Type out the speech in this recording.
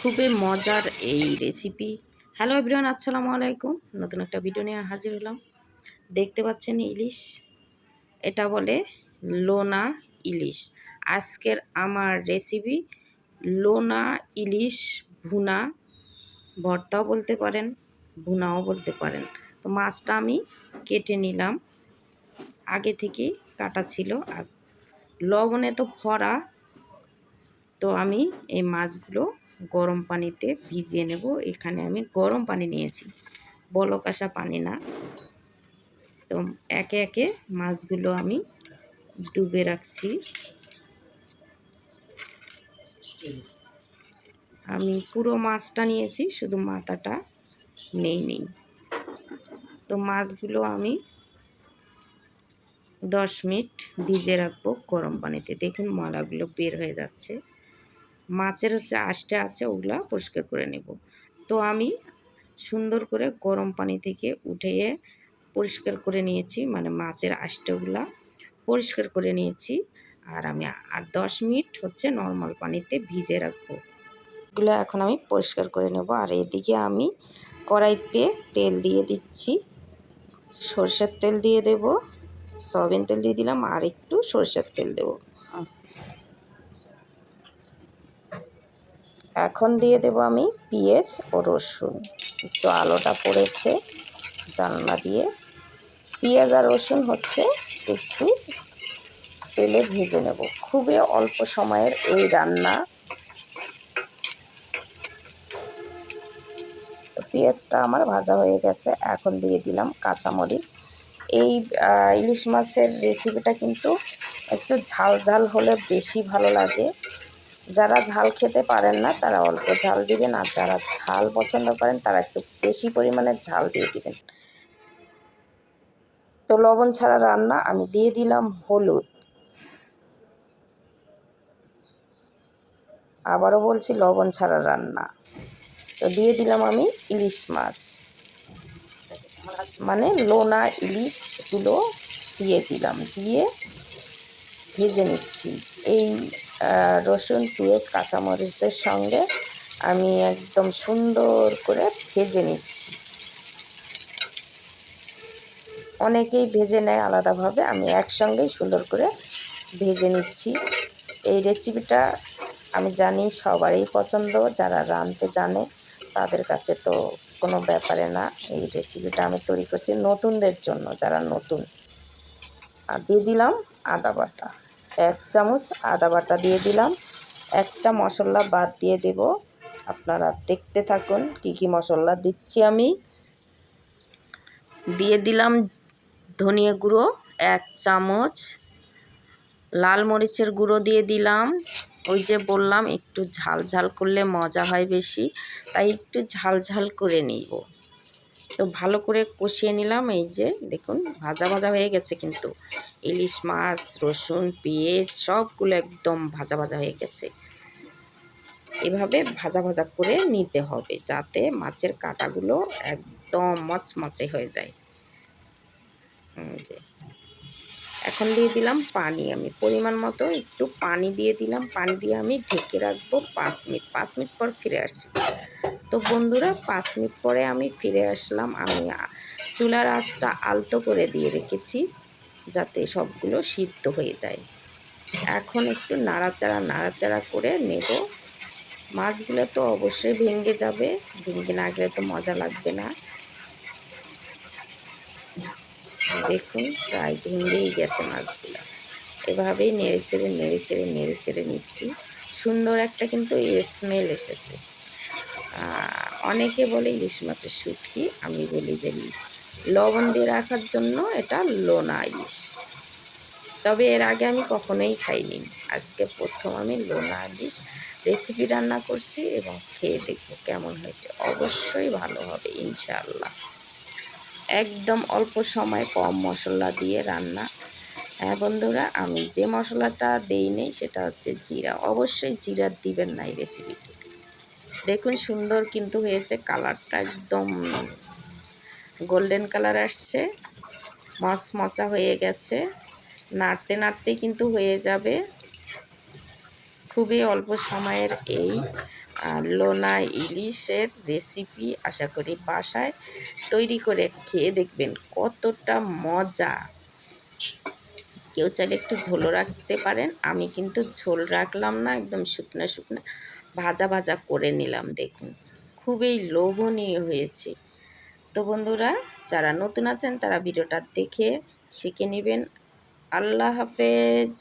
খুবই মজার এই রেসিপি। হ্যালো এভরিওয়ান, আসসালামু আলাইকুম। নতুন একটা ভিডিও নিয়ে হাজির হলাম। দেখতে পাচ্ছেন ইলিশ, এটা বলে লোনা ইলিশ। আজকের আমার রেসিপি লোনা ইলিশ ভুনা, ভর্তাও বলতে পারেন, ভুনাও বলতে পারেন। তো মাছটা আমি কেটে নিলাম, আগে থেকেই কাটা ছিল, আর লবণে তো ভরা। তো আমি এই মাছগুলো গরম পানিতে ভিজিয়ে নেব। এখানে আমি গরম পানি নিয়েছি, বলক আসা পানি না। তো একে একে মাছগুলো আমি ডুবে রাখছি। আমি পুরো মাছটা নিয়েছি, শুধু মাথাটা নেই। তো মাছগুলো আমি 10 মিনিট ভিজে রাখবো গরম পানিতে। দেখুন মলাগুলো বের হয়ে যাচ্ছে, মাছের আঁশটা আছে, ওগুলা পরিষ্কার করে নেব। তো আমি সুন্দর করে গরম পানি থেকে উঠিয়ে পরিষ্কার করে নিয়েছি, মানে মাছের আঁশটাগুলা পরিষ্কার করে নিয়েছি। আর আমি 10 মিনিট নর্মাল পানিতে ভিজে রাখবো। এগুলো এখন আমি পরিষ্কার করে নেব। আর এদিকে আমি কড়াইতে তেল দিয়ে দিচ্ছি, সরষের তেল দিয়ে দেব, সয়াবিন তেল দিয়ে দিলাম, আর একটু সরষের তেল দেব। এখন দিয়ে দেব আমি পেঁয়াজ ও রসুন। একটু আলোটা পড়েছে জানলা দিয়ে। পেঁয়াজ আর রসুন একটু তেলে ভেজে নেব। খুবই অল্প সময়ের এই রান্না। পেঁয়াজটা আমার ভাজা হয়ে গেছে, এখন দিয়ে দিলাম কাঁচামরিচ। এই ইলিশ মাছের রেসিপিটা কিন্তু একটু ঝাল ঝাল হলে বেশি ভালো লাগে। যারা ঝাল খেতে পারেন না তারা অল্প ঝাল দিবেন, আর যারা ঝাল পছন্দ করেন তারা একটু বেশি পরিমাণে ঝাল দিয়ে দিবেন। তো লবণ ছাড়া রান্না। আমি দিয়ে দিলাম হলুদ, আবারও বলছি লবণ ছাড়া রান্না। তো দিয়ে দিলাম আমি ইলিশ মাছ, মানে লোনা ইলিশগুলো দিয়ে দিলাম, দিয়ে ভেজে নিচ্ছি। এই রসুন পেঁয়াজ কাঁচামরিচের সঙ্গে আমি একদম সুন্দর করে ভেজে নিচ্ছি। অনেকেই ভেজে নেয় আলাদাভাবে, আমি একসঙ্গেই সুন্দর করে ভেজে নিচ্ছি। এই রেসিপিটা আমি জানি সবারই পছন্দ, যারা রাঁধতে জানে তাদের কাছে তো কোনো ব্যাপারে না। এই রেসিপিটা আমি তৈরি করছি নতুনদের জন্য, যারা নতুন। আর দিয়ে দিলাম আদা বাটা, 1 চামচ আদা বাটা দিয়ে দিলাম। একটা মশলা বাদ দিয়ে দেব, আপনারা দেখতে থাকুন কি কি মশলা দিচ্ছি আমি। দিয়ে দিলাম ধনিয়া গুঁড়ো 1 চামচ, লাল মরিচের গুঁড়ো দিয়ে দিলাম। ওই যে বললাম একটু ঝাল ঝাল করলে মজা হয় বেশি, তাই একটু ঝাল ঝাল করে নিব। তো ভালো করে কষিয়ে নিলাম। এই যে দেখুন ভাজা ভাজা হয়ে গেছে, কিন্তু ইলিশ মাছ রসুন পেঁয়াজ সবগুলো একদম ভাজা ভাজা হয়ে গেছে। এভাবে ভাজা ভাজা করে নিতে হবে, যাতে মাছের কাঁটাগুলো একদম মচমচে হয়ে যায়। এখন দিয়ে দিলাম পানি, আমি পরিমাণ মতো একটু পানি দিয়ে দিলাম। পানি দিয়ে আমি ঢেকে রাখবো 5 মিনিট। 5 মিনিট পর ফিরে আসছি। তো বন্ধুরা 5 মিনিট পরে আমি ফিরে আসলাম। আমি চুলার আঁচটা আলতো করে দিয়ে রেখেছি, যাতে সবগুলো সিদ্ধ হয়ে যায়। এখন একটু নাড়াচাড়া করে নেব। মাছগুলো তো অবশ্যই ভেঙে যাবে, ভেঙে না গেলে তো মজা লাগবে না। দেখুন প্রায় ভেঙেই গেছে মাছগুলো। এভাবেই নেড়ে চেড়ে নিচ্ছি। সুন্দর একটা কিন্তু স্মেল এসেছে। অনেকে বলে ইলিশ মাছের শুটকি, আমি বলি যে লবণ দিয়ে রাখার জন্য এটা লোনা ইলিশ। তবে এর আগে আমি কখনোই খাইনি, আজকে প্রথম আমি লোনা ইলিশ রেসিপি রান্না করছি এবং খেয়ে দেখবো কেমন হয়েছে। অবশ্যই ভালো হবে ইনশাআল্লাহ। একদম অল্প সময় কম মশলা দিয়ে রান্না। হ্যাঁ বন্ধুরা, আমি যে মশলাটা দেই নেই সেটা জিরা। অবশ্যই জিরা দিবেন না এই রেসিপিটি। দেখুন সুন্দর কিন্তু হয়েছে, কালারটা একদম গোল্ডেন কালার আসছে, মচমচা হয়ে গেছে। নাড়তে নাড়তেই কিন্তু হয়ে যাবে। খুবই অল্প সময়ের এই লোনা ইলিশের রেসিপি আশা করি বাসায় তৈরি করে খেয়ে দেখবেন কতটা মজা। কেউ চাইলে একটু ঝোলও রাখতে পারেন, আমি কিন্তু ঝোল রাখলাম না, একদম শুকনা শুকনা ভাজা ভাজা করে নিলাম। দেখুন খুবই লোভনীয় হয়েছে। তো বন্ধুরা, যারা নতুন আছেন তারা ভিডিওটা দেখে শিখে নেবেন। আল্লাহ হাফেজ।